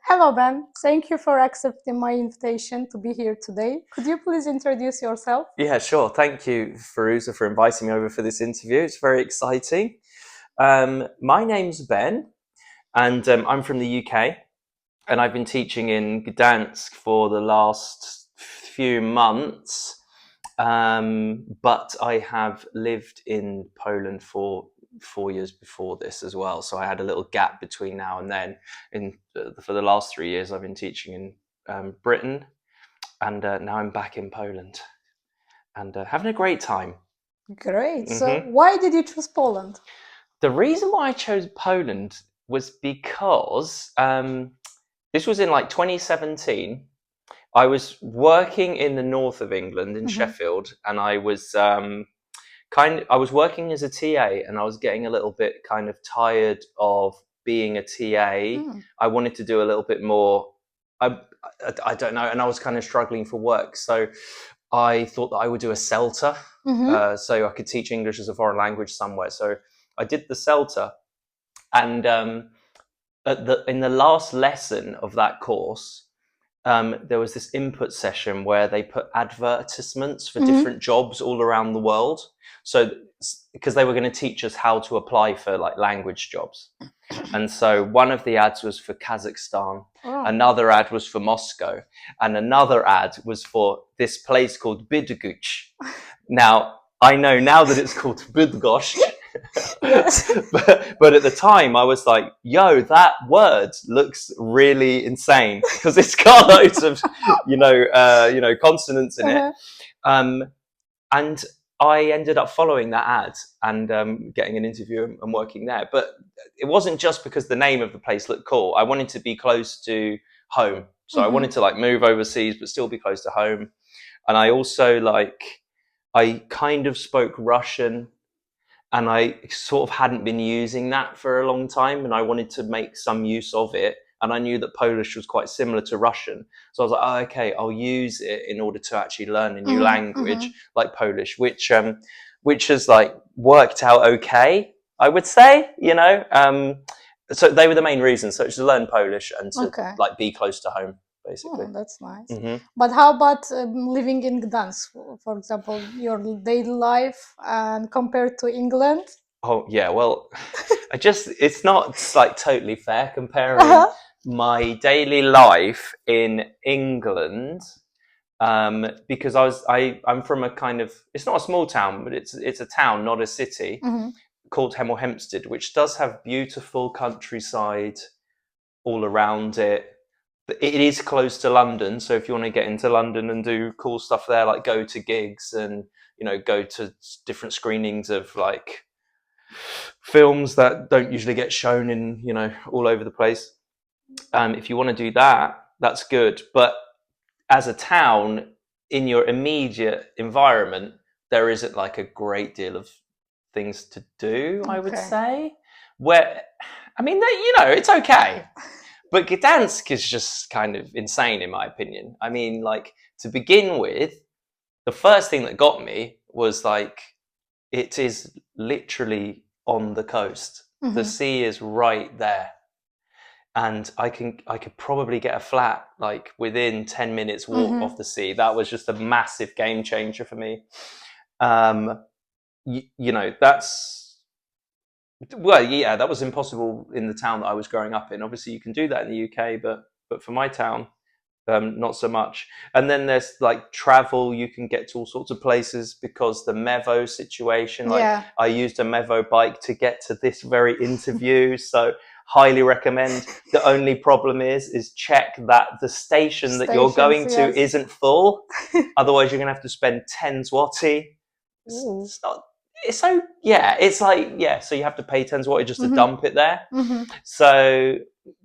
Hello, Ben. Thank you for accepting my invitation to be here today. Could you please introduce yourself? Yeah, sure. Thank you, Firuza, for inviting me over for this interview. It's very exciting. My name's Ben, and I'm from the UK, and I've been teaching in Gdansk for the last few months. But I have lived in Poland for 4 years before this as well, so I had a little gap between now and then. For the last 3 years, I've been teaching in Britain, and now I'm back in Poland and having a great time. Great. So, why did you choose Poland? The reason why I chose Poland was because this was in like 2017. I was working in the north of England in Sheffield, and I was I was working as a TA, and I was getting a little bit kind of tired of being a TA. I wanted to do a little bit more. I don't know, and I was kind of struggling for work, so I thought that I would do a CELTA, so I could teach English as a foreign language somewhere. So I did the CELTA, and in the last lesson of that course, there was this input session where they put advertisements for different jobs all around the world. So because they were going to teach us how to apply for like language jobs. And so one of the ads was for Kazakhstan, another ad was for Moscow, and another ad was for this place called Bydgoszcz. Now, I know now that it's called Bydgoszcz, but at the time I was like, yo, that word looks really insane because it's got loads of, consonants in it. And I ended up following that ad and getting an interview and working there. But it wasn't just because the name of the place looked cool. I wanted to be close to home. So I wanted to like move overseas, but still be close to home. And I also I kind of spoke Russian, and I sort of hadn't been using that for a long time, and I wanted to make some use of it. And I knew that Polish was quite similar to Russian. So I was like, oh, okay, I'll use it in order to actually learn a new language like Polish, which has like worked out okay, I would say, so they were the main reasons. So it's to learn Polish and to like be close to home, basically. Oh, that's nice. But how about living in Gdansk, for example, your daily life and compared to England? Oh, yeah, well, it's not like totally fair comparing my daily life in England, because I'm from a kind of, it's not a small town, but it's a town, not a city, called Hemel Hempstead, which does have beautiful countryside all around it. It is close to London, so if you want to get into London and do cool stuff there, like go to gigs and go to different screenings of like films that don't usually get shown in all over the place, if you want to do that, that's good. But as a town, in your immediate environment, there isn't like a great deal of things to do, I would say. Where, I mean, it's okay. But Gdansk is just kind of insane, in my opinion. I mean, like, to begin with, the first thing that got me was like, it is literally on the coast. The sea is right there. And I could probably get a flat like within 10 minutes walk off the sea. That was just a massive game changer for me. That was impossible in the town that I was growing up in. Obviously you can do that in the UK, but for my town, not so much. And then there's like travel, you can get to all sorts of places because the Mevo situation, I used a Mevo bike to get to this very interview. So highly recommend. The only problem is check that the station that you're going to isn't full. Otherwise you're gonna have to spend 10 zloty. It's not, so you have to pay 10 zloty just to dump it there. So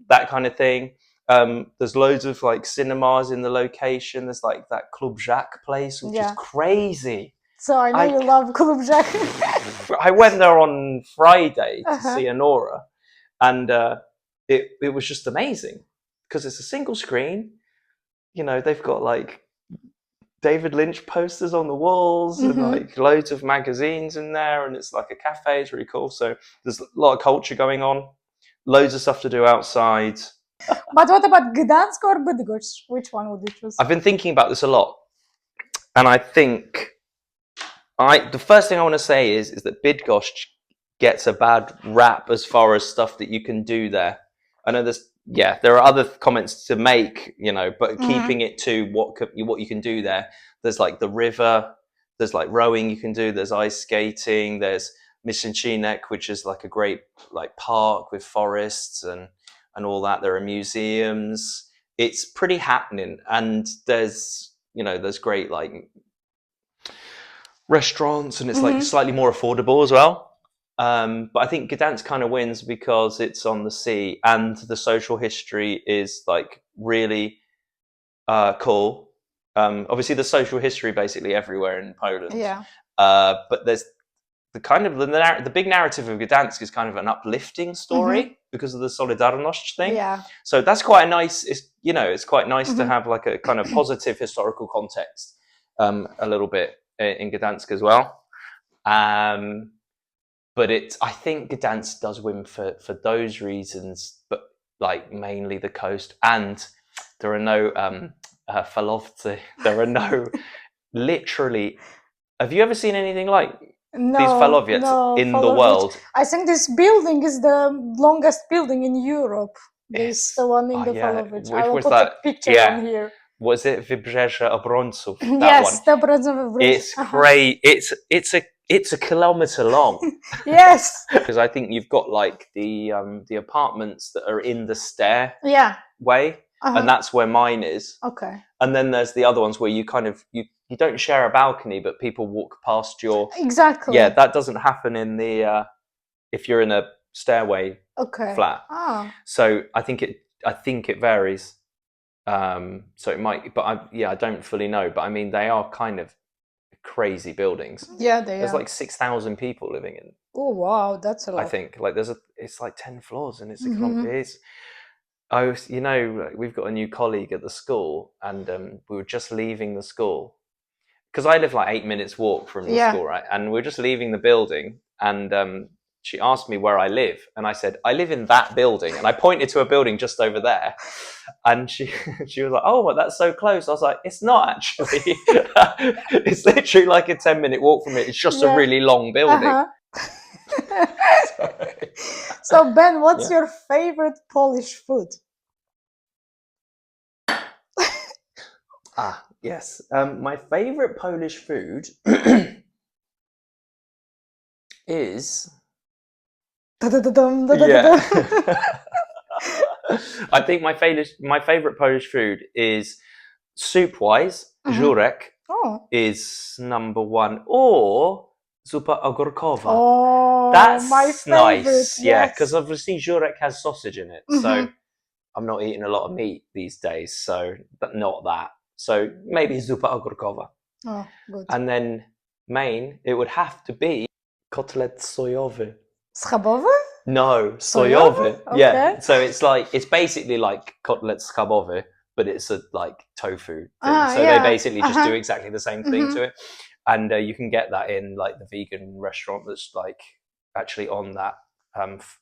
that kind of thing. There's loads of like cinemas in the location. There's like that Club Jacques place, which is crazy. So I know you love Club Jacques. I went there on Friday to see Anora, and it was just amazing because it's a single screen. They've got like David Lynch posters on the walls and like loads of magazines in there, and it's like a cafe. It's really cool. So there's a lot of culture going on, loads of stuff to do outside. But what about Gdansk or Bydgoszcz? Which one would you choose? I've been thinking about this a lot, and I think the first thing I want to say is that Bydgoszcz gets a bad rap as far as stuff that you can do there. I know there are other comments to make, but keeping it to what you can do there. There's like the river, there's like rowing you can do, there's ice skating, there's Mishinchinek, which is like a great like park with forests and all that. There are museums. It's pretty happening, and there's great like restaurants, and it's like slightly more affordable as well. But I think Gdansk kind of wins because it's on the sea, and the social history is like really cool. Obviously, there's social history basically everywhere in Poland. Yeah. But there's the kind of the big narrative of Gdansk is kind of an uplifting story because of the Solidarność thing. Yeah. So that's quite a nice. It's quite nice to have like a kind of positive historical context, a little bit in Gdansk as well. But I think Gdansk does win for those reasons, but like mainly the coast, and there are no falowcy. There are no literally. Have you ever seen anything like these falowiec in the world? I think this building is the longest building in Europe. This the one in the Falowiec. I will put a picture on here. Was it Wybrzeże Obrońców? Yes, the Wybrzeże. It's great. It's a kilometer long. Yes. Because I think you've got like the apartments that are in the stairway, and that's where mine is. Okay. And then there's the other ones where you kind of you don't share a balcony, but people walk past your. Exactly. Yeah, that doesn't happen in the if you're in a stairway flat. Oh. So I think it varies. So it might, but I don't fully know. But I mean, they are kind of crazy buildings. Yeah, there's like 6,000 people living in. Oh wow, that's a lot. I think like it's like 10 floors, and it's a we've got a new colleague at the school, and we were just leaving the school because I live like 8 minutes walk from the school, right? And we're just leaving the building, and she asked me where I live, and I said I live in that building, and I pointed to a building just over there, and she was like, "Oh, well, that's so close." I was like, "It's not actually. It's literally like a 10-minute walk from it. It's just a really long building." So Ben, what's your favorite Polish food? Yes. My favorite Polish food is. I think my favorite Polish food is soup-wise. Żurek is number one, or zupa ogórkowa. Oh, that's my favorite, nice. Yeah, because obviously żurek has sausage in it, so I'm not eating a lot of meat these days. But not that. So maybe zupa ogórkowa. Oh, good. And then main, it would have to be kotlet sojowy. Schabowy? No, sojowy. Okay. Yeah. So it's basically like kotlet schabowy, but it's a like tofu thing. They basically just do exactly the same thing to it. And you can get that in like the vegan restaurant that's like actually on that.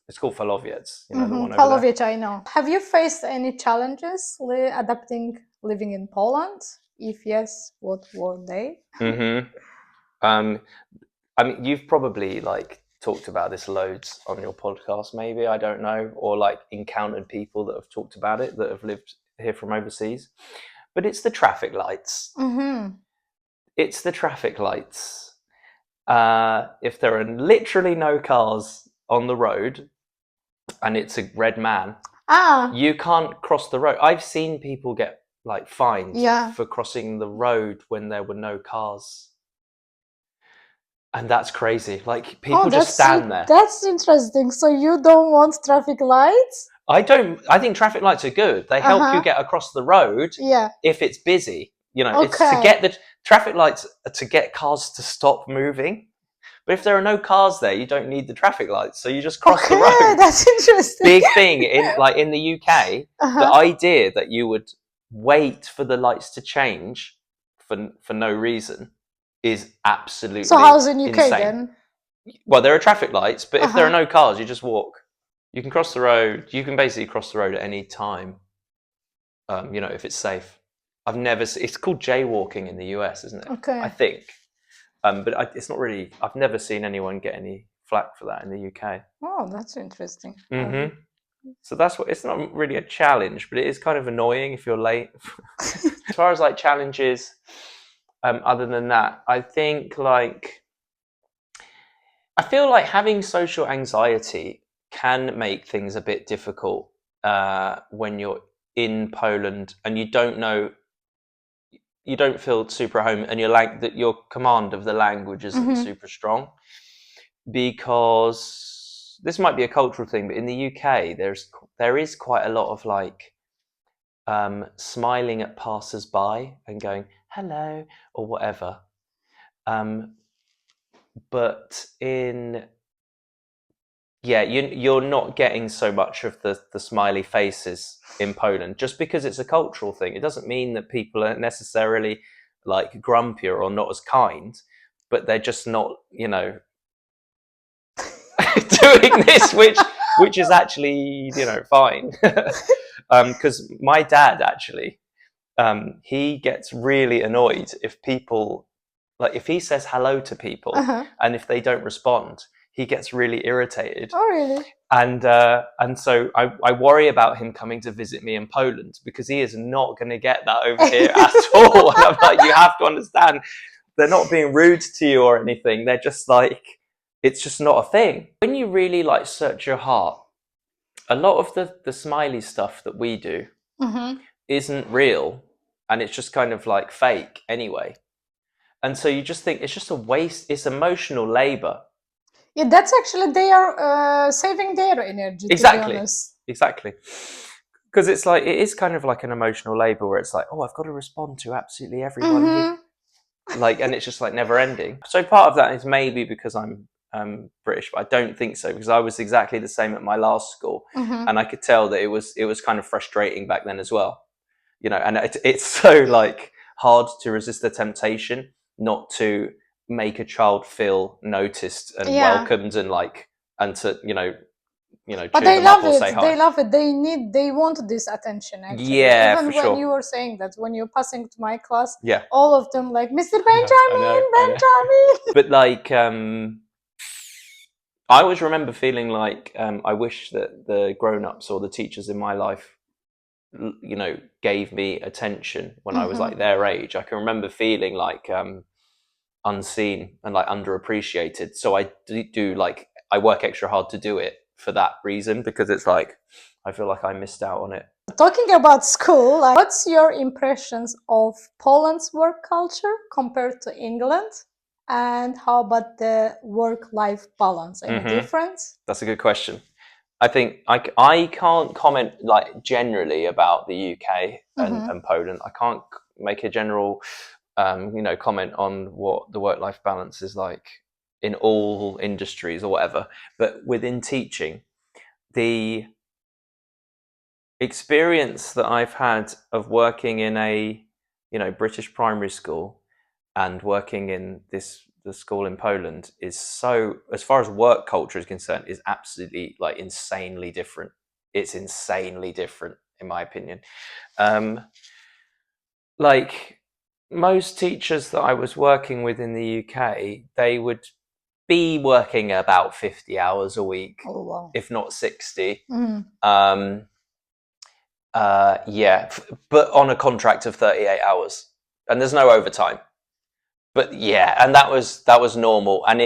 It's called falowiec. The one over Falowiec, I know. Have you faced any challenges living in Poland? If yes, what were they? I mean, you've probably like talked about this loads on your podcast, maybe, I don't know, or like encountered people that have talked about it that have lived here from overseas. But it's the traffic lights. It's the traffic lights. If there are literally no cars on the road and it's a red man, you can't cross the road. I've seen people get like fined for crossing the road when there were no cars. And that's crazy. Like people just stand there. That's interesting. So you don't want traffic lights? I don't. I think traffic lights are good. They help you get across the road if it's busy. It's to get the traffic lights to get cars to stop moving. But if there are no cars there, you don't need the traffic lights. So you just cross the road. That's interesting. Big thing in the UK, the idea that you would wait for the lights to change for no reason is absolutely So how's in UK insane. then? Well, there are traffic lights, but if there are no cars, you just walk. You can cross the road. You can basically cross the road at any time. You know, if it's safe. I've never. It's called jaywalking in the US, isn't it? Okay. I think. But it's not really. I've never seen anyone get any flack for that in the UK. Oh, that's interesting. Mm-hmm. So that's what. It's not really a challenge, but it is kind of annoying if you're late. As far as like challenges, other than that, I think like I feel like having social anxiety can make things a bit difficult when you're in Poland and you don't know, you don't feel super at home, and your command of the language isn't super strong, because this might be a cultural thing, but in the UK there is quite a lot of like smiling at passers-by and going hello or whatever, but you're not getting so much of the smiley faces in Poland. Just because it's a cultural thing, it doesn't mean that people are necessarily like grumpier or not as kind, but they're just not, you know, doing this, which is actually, you know, fine. Because my dad actually, he gets really annoyed if people, like if he says hello to people and if they don't respond, he gets really irritated. Oh, really? And so I worry about him coming to visit me in Poland, because he is not going to get that over here at all. And I'm like, you have to understand, they're not being rude to you or anything. They're just like, it's just not a thing. When you really like search your heart, a lot of the smiley stuff that we do isn't real, and it's just kind of like fake anyway. And so you just think it's just a waste. It's emotional labor. Yeah, that's actually, they are saving their energy, Exactly. to be honest. Exactly. Because it's like, it is kind of like an emotional labor where it's like, oh, I've got to respond to absolutely everyone. Like, and it's just like never ending. So part of that is maybe because I'm British, but I don't think so, because I was exactly the same at my last school, and I could tell that it was kind of frustrating back then as well. You know, and it's so like hard to resist the temptation not to make a child feel noticed and welcomed, and like, and to But cheer they them up love or it. say hi. They love it. They want this attention, actually. Yeah, Even for when sure. you were saying that, when you're passing to my class, Yeah, all of them like, Mr. Benjamin, I know. Benjamin. But like, I always remember feeling like I wish that the grown-ups or the teachers in my life, you know, gave me attention when I was like their age. I can remember feeling like unseen and like underappreciated. So I do like, I work extra hard to do it for that reason, because it's like I feel like I missed out on it. Talking about school, like, what's your impressions of Poland's work culture compared to England? And how about the work-life balance? Any difference? That's a good question. I think I can't comment like generally about the UK and Poland. I can't make a general comment on what the work-life balance is like in all industries or whatever. But within teaching, the experience that I've had of working in a British primary school and working in the school in Poland is, so, as far as work culture is concerned, is absolutely like insanely different. It's insanely different, in my opinion. Like most teachers that I was working with in the UK, they would be working about 50 hours a week, if not 60. But on a contract of 38 hours, and there's no overtime. But yeah, and that was normal. And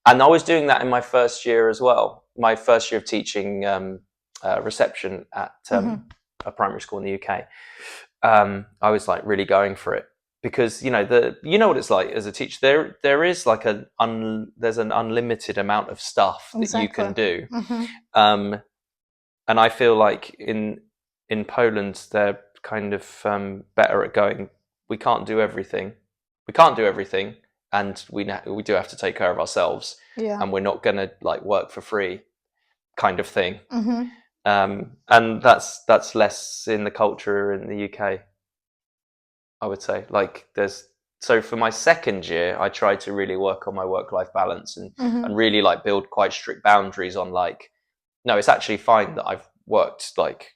I was doing that in my first year as well. My first year of teaching reception at a primary school in the UK. I was like really going for it, because you know what it's like as a teacher. There is like there's an unlimited amount of stuff that you can do. And I feel like in Poland they're kind of better at going, we can't do everything. We can't do everything, and we do have to take care of ourselves. And we're not going to like work for free, kind of thing. And that's less in the culture in the UK, I would say. Like so for my second year, I tried to really work on my work-life balance and really like build quite strict boundaries on like No, it's actually fine that I've worked like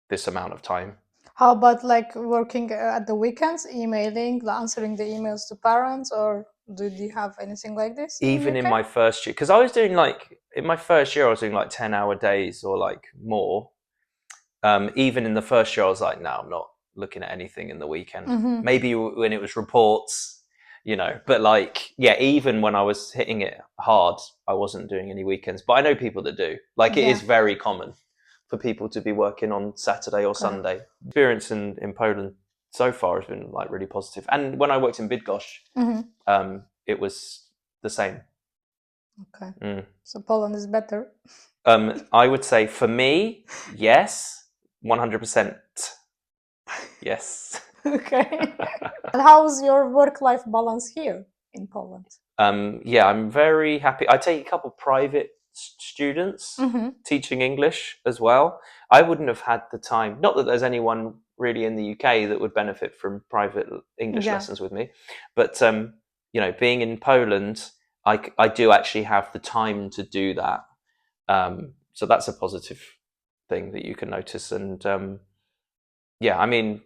this amount of time. How about like working at the weekends, emailing, answering the emails to parents, or did you have anything like this in Even in UK? my first year, because I was doing like in my first year, I was doing like 10-hour days or like more. Even in the first year, I was like, no, I'm not looking at anything in the weekend. Mm-hmm. Maybe when it was reports, but like, yeah, even when I was hitting it hard, I wasn't doing any weekends. But I know people that do. Like, it Yeah. is very common for people to be working on Saturday or Sunday. Experience in Poland so far has been like really positive. And when I worked in Bydgoszcz, Mm-hmm. it was the same. Okay. Mm. So Poland is better. I would say for me, yes, 100%. Yes. Okay. And how's your work-life balance here in Poland? Yeah, I'm very happy. I take a couple private students Mm-hmm. teaching English as well. I wouldn't have had the time. Not that there's anyone really in the UK that would benefit from private English Yeah. lessons with me, but being in Poland, I do actually have the time to do that. So that's a positive thing that you can notice. And yeah, I mean,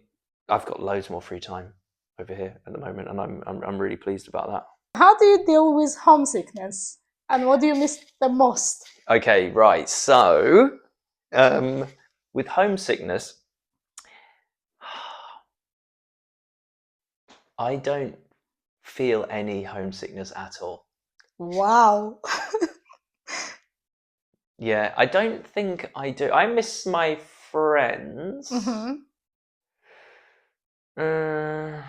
I've got loads more free time over here at the moment, and I'm really pleased about that. How do you deal with homesickness? And what do you miss the most? Okay, right. So, with homesickness, I don't feel any homesickness at all. Wow. Yeah, I don't think I do. I miss my friends. Mm-hmm. Uh,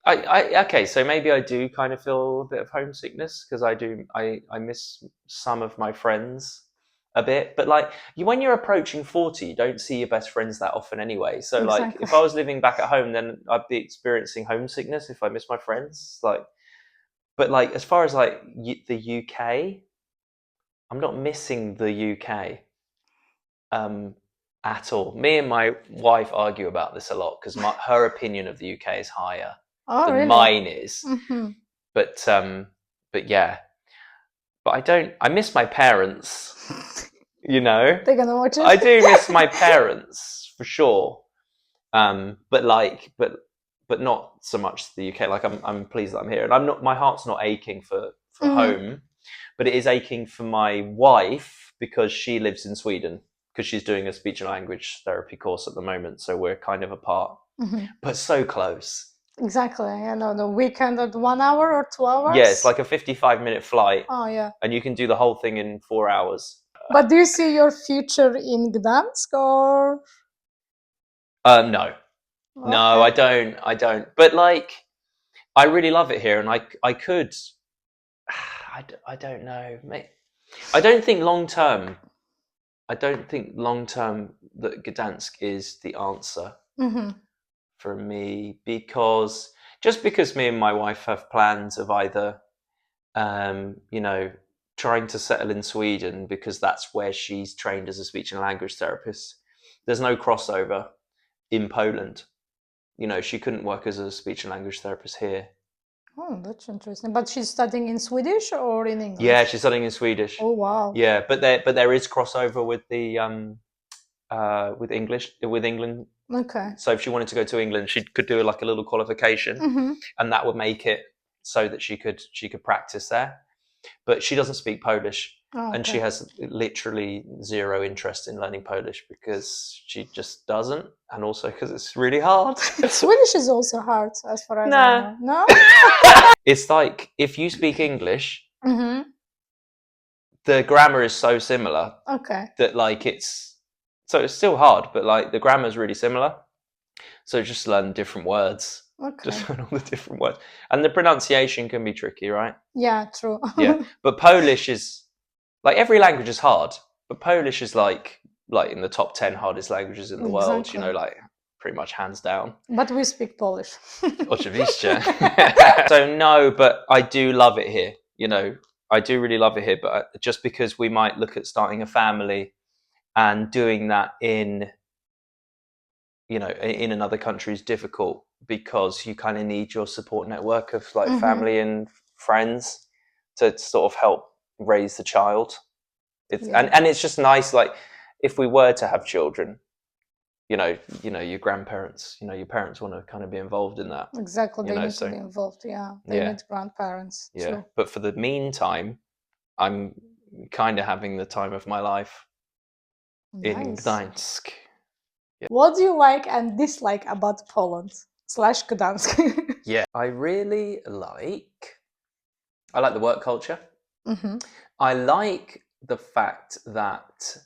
okay, so maybe I do kind of feel a bit of homesickness because I miss some of my friends a bit, but like when you're approaching 40, you don't see your best friends that often anyway. So like Exactly. if I was living back at home, then I'd be experiencing homesickness if I miss my friends. But like as far as like the UK, I'm not missing the UK at all. Me and my wife argue about this a lot because her opinion of the UK is higher Oh, than really? mine is. Mm-hmm. But yeah, but I miss my parents, They're gonna watch I it. do miss my parents for sure. But not so much the UK. Like I'm pleased that I'm here, and my heart's not aching for Mm-hmm. home, but it is aching for my wife because she lives in Sweden because she's doing a speech and language therapy course at the moment. So we're kind of apart, Mm-hmm. but so close. Exactly. You know, the weekend at 1 hour or 2 hours. Yeah, it's like a 55-minute flight, Oh, yeah. and you can do the whole thing in 4 hours. But do you see your future in Gdansk or? No, no, Okay. I don't. But like, I really love it here, and I could. I don't know. I don't think long term. I don't think long term that Gdansk is the answer Mm-hmm. for me because me and my wife have plans of either, trying to settle in Sweden because that's where she's trained as a speech and language therapist. There's no crossover in Poland. She couldn't work as a speech and language therapist here. Oh, that's interesting. But she's studying in Swedish or in English? Yeah, she's studying in Swedish. Oh, wow. Yeah, but there is crossover with the with England. Okay. So if she wanted to go to England, she could do like a little qualification, Mm-hmm. and that would make it so that she could practice there. But she doesn't speak Polish, Oh, and she okay. has literally zero interest in learning Polish because she just doesn't, and also because it's really hard. Swedish is also hard, as far as I Nah. know. No? It's like if you speak English, Mm-hmm. the grammar is so similar Okay. that like it's still hard, but like the grammar is really similar. So just learn different words. Okay. Just learn all the different words, and the pronunciation can be tricky, right? Yeah, true. Yeah, but Polish is like every language is hard, but Polish is like in the top 10 hardest languages in the world. Exactly. Like pretty much hands down. But we speak Polish. Oczywiście. So no, but I do love it here. I do really love it here. But just because we might look at starting a family and doing that in another country is difficult because you kind of need your support network of like Mm-hmm. family and friends to sort of help raise the child. It's Yeah. and it's just nice. Like if we were to have children, your grandparents, your parents want to kind of be involved in that. Exactly. They need So to be involved. Yeah. They yeah, need grandparents. yeah. True. But for the meantime, I'm kind of having the time of my life in Nice. Gdańsk. What do you like and dislike about Poland / Gdansk? Yeah, I like the work culture. Mm-hmm. I like the fact that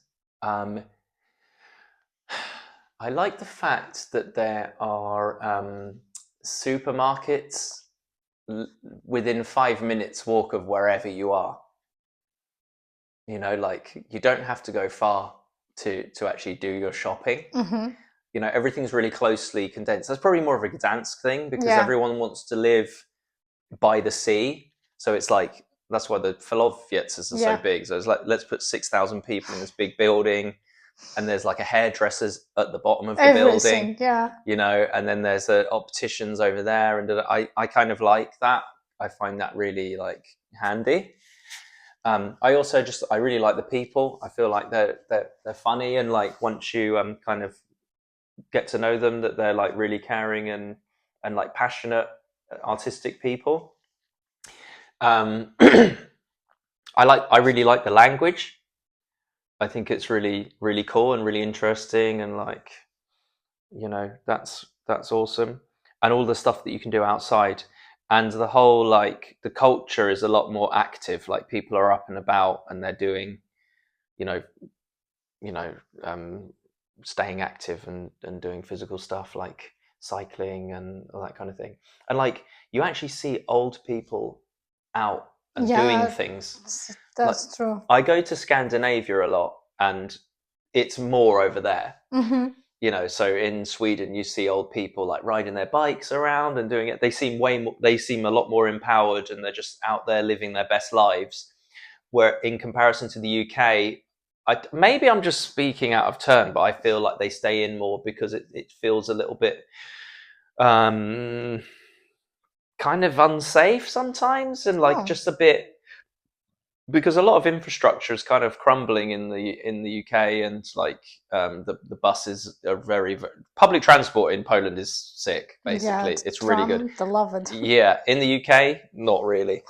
there are supermarkets within 5 minutes walk of wherever you are. Like you don't have to go far to actually do your shopping. Mm-hmm. Everything's really closely condensed. That's probably more of a Gdansk thing because Yeah. everyone wants to live by the sea. So it's like, that's why the Falowiecas are so big. So it's like, let's put 6,000 people in this big building, and there's like a hairdresser's at the bottom of the Everything. building, Yeah. and then there's opticians over there, and I kind of like that. I find that really like handy. I really like the people. I feel like they're funny, and like once you kind of get to know them, that they're like really caring and like passionate, artistic people. I really like the language. I think it's really, really cool and really interesting, and like, that's awesome. And all the stuff that you can do outside, and the whole like the culture is a lot more active. Like people are up and about, and they're doing, you know, you know, staying active and doing physical stuff like cycling and all that kind of thing. And like you actually see old people out and doing things. That's true. I go to Scandinavia a lot, and it's more over there. Mm-hmm. So in Sweden, you see old people like riding their bikes around and doing it. They seem a lot more empowered, and they're just out there living their best lives. Where in comparison to the UK, maybe I'm just speaking out of turn, but I feel like they stay in more because it feels a little bit kind of unsafe sometimes, and like just a bit, because a lot of infrastructure is kind of crumbling in the UK, and like the buses are very, very, public transport in Poland is sick. Basically, it's really good. I love it. Yeah, in the UK, not really,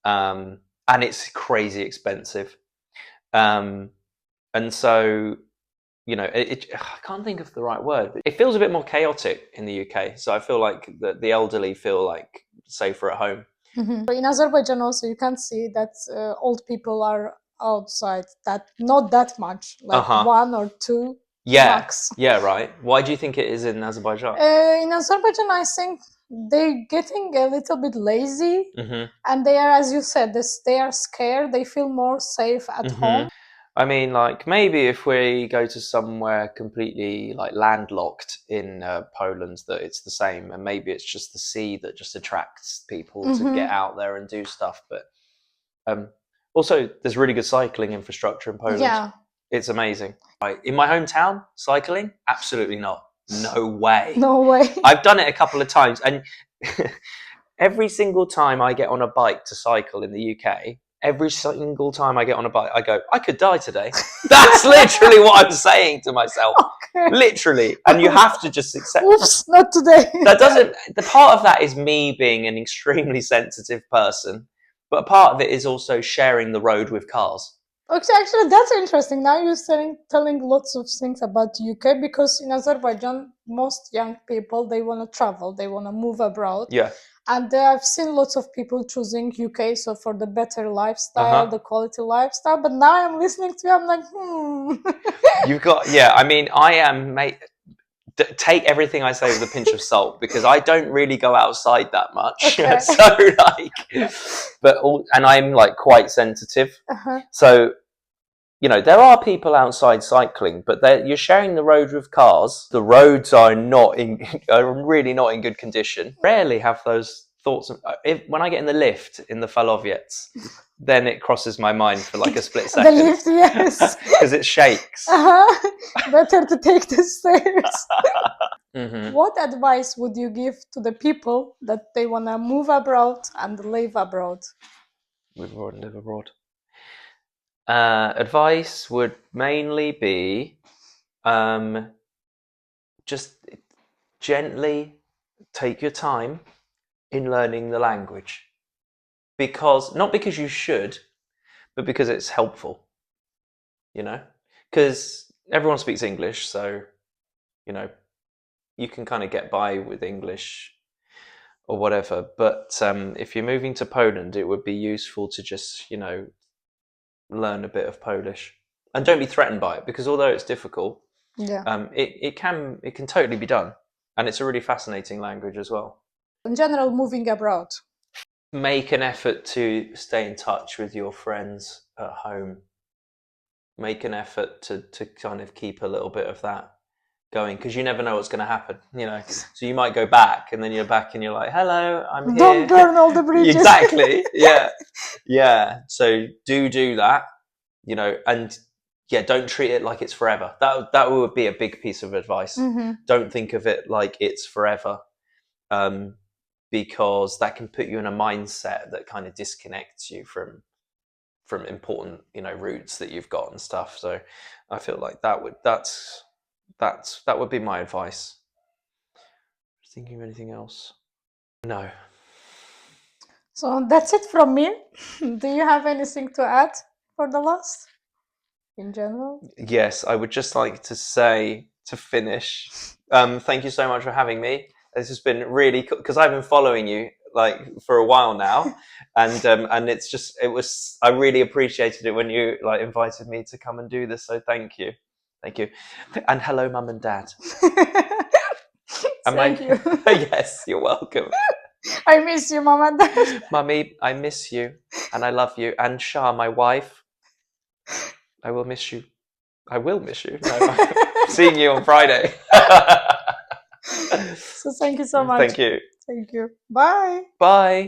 and it's crazy expensive. And so, I can't think of the right word, but it feels a bit more chaotic in the UK. So I feel like the elderly feel like safer at home. Mm-hmm. In Azerbaijan also you can see that old people are outside, that not that much, like one or two max. Yeah, right. Why do you think it is in Azerbaijan? In Azerbaijan, I think they're getting a little bit lazy, and they are, as you said, they are scared. They feel more safe at home. I mean, like maybe if we go to somewhere completely like landlocked in Poland, that it's the same, and maybe it's just the sea that just attracts people to get out there and do stuff. But also, there's really good cycling infrastructure in Poland. Yeah, it's amazing. In my hometown, cycling, absolutely not. No way. no way. I've done it a couple of times, and every single time I get on a bike to cycle in the UK, every single time I get on a bike, I go, I could die today. That's literally what I'm saying to myself. Okay. Literally. And you have to just accept. Oops, not today. The part of that is me being an extremely sensitive person, but a part of it is also sharing the road with cars. Okay, actually, that's interesting. Now you're telling lots of things about UK, because in Azerbaijan, most young people, they want to travel, they want to move abroad. Yeah. And I've seen lots of people choosing UK, so for the better lifestyle, the quality lifestyle. But now I'm listening to you, I'm like, You've got, I mean, I am, mate, take everything I say with a pinch of salt, because I don't really go outside that much. Okay. So like, and I'm like quite sensitive. So, there are people outside cycling, but you're sharing the road with cars. The roads are really not in good condition. Rarely have those thoughts. When I get in the lift in the Falowiec, then it crosses my mind for like a split second. The lift, yes. Because it shakes. Better to take the stairs. What advice would you give to the people that they want to move abroad and live abroad? Move abroad and live abroad. Advice would mainly be just gently take your time in learning the language. Not because you should, but because it's helpful, you know? Because everyone speaks English, so, you know, you can kind of get by with English or whatever. But if you're moving to Poland, it would be useful to just, you know, learn a bit of Polish. And don't be threatened by it, because although it's difficult, Yeah. it can totally be done. And it's a really fascinating language as well. In general, moving abroad. Make an effort to stay in touch with your friends at home. Make an effort to kind of keep a little bit of that going, because you never know what's going to happen, you know. So you might go back, and then you're back, and you're like, "Hello, I'm here." Don't burn all the bridges. Exactly. Yeah, yeah. So do that, you know, and yeah, don't treat it like it's forever. That would be a big piece of advice. Don't think of it like it's forever, because that can put you in a mindset that kind of disconnects you from important, you know, roots that you've got and stuff. So I feel like that would be my advice. Thinking of anything else? No. So that's it from me. Do you have anything to add for the last? In general? Yes, I would just like to say, to finish, thank you so much for having me. This has been really cool, because I've been following you like for a while now, and I really appreciated it when you like invited me to come and do this. So thank you, and hello, Mum and Dad. Thank you. Yes, you're welcome. I miss you, Mom and Dad. Mummy, I miss you, and I love you. And Shah, my wife, I will miss you. I will miss you. No, seeing you on Friday. So thank you so much. Thank you. Thank you. Bye. Bye.